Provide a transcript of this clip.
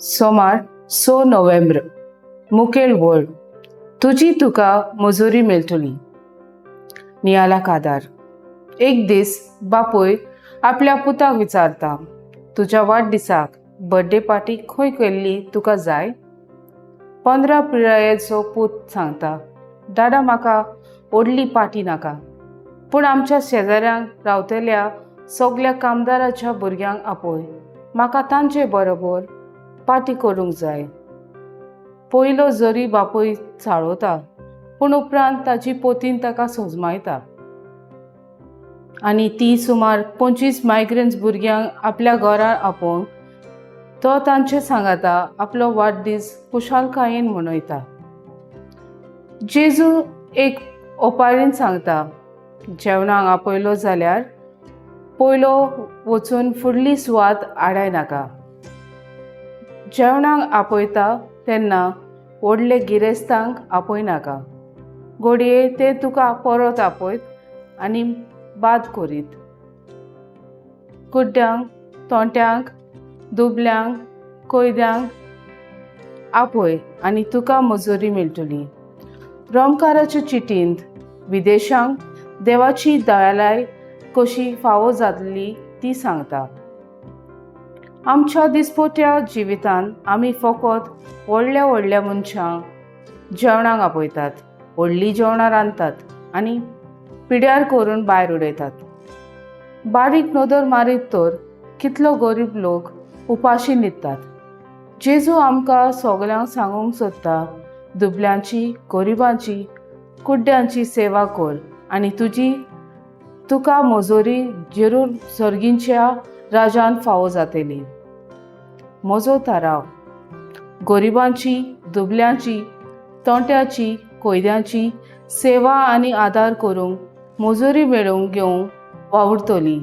सोमार 6 नोव्हेंबर मुखेल वळ तुजी तुका मजुरी मेळटली. नियाला कादार. एक दीस बापूय आपल्या पुताक विचारता, तुज्या वाडदिसाक बर्थडे पार्टी खंय केल्ली तुका जाय? 15 पिरायेचो पूत सांगता, दादा म्हाका व्हडली पार्टी नाका, पूण आमच्या शेजाऱ्यांक रावतल्या सगल्या कामदाराच्या भुरग्यांक आपय, म्हाका तांचे बरोबर पार्टी करूंक जाय. पयलो जरी बापूय चाळवता, पूण उपरांत ताची पोतीन ताका सोजमायता आनी ती सुमार 25 मायग्रंट्स भुरग्यांक आपल्या घरान आपोवन तो तांचे सांगाता आपलो वाडदीस खुशालकायेन मनयता. जेजू एक ओपारीन सांगता, जेवणाक आपयलो जाल्यार पयलो वचून फुडली सुवात आडाय नाका. जेवणाक आपयता तेन्ना व्हडले गिरेस्तांक आपय नाका, घडये ते तुका परत आपयत आनी बाद करीत. कुड्ड्यांक, तोंट्यांक, दुबल्यांक, कोयद्यांक आपय आनी तुका मजुरी मेळटली. रोमकाराच्या चिटींत विदेशांक देवाची दयाळाय कशी फावो जातली ती सांगता. आमच्या दिसपोट्या जिवितांत आमी फकत व्हडल्या व्हडल्या मनशांक जेवणाक आपयतात, व्हडलीं जेवणां रांदतात आनी पिड्यार करून भायर उडयतात. बारीक नदर मारीत तर कितलो गरीब लोक उपाशी न्हिदतात. जेजू आमकां सगल्यांक सांगूंक सोदता, दुबल्यांची, गरिबांची, कुड्ड्यांची सेवा कर आनी तुका मजुरी जरूर सर्गींच्या राजान फावो जातली. म्हजो थाराव. गरिबांची, दुबल्यांची, तोंट्याची, कोयद्यांची सेवा आनी आदार करूंक मजुरी मेळोवंक घेवंक वावुरतली.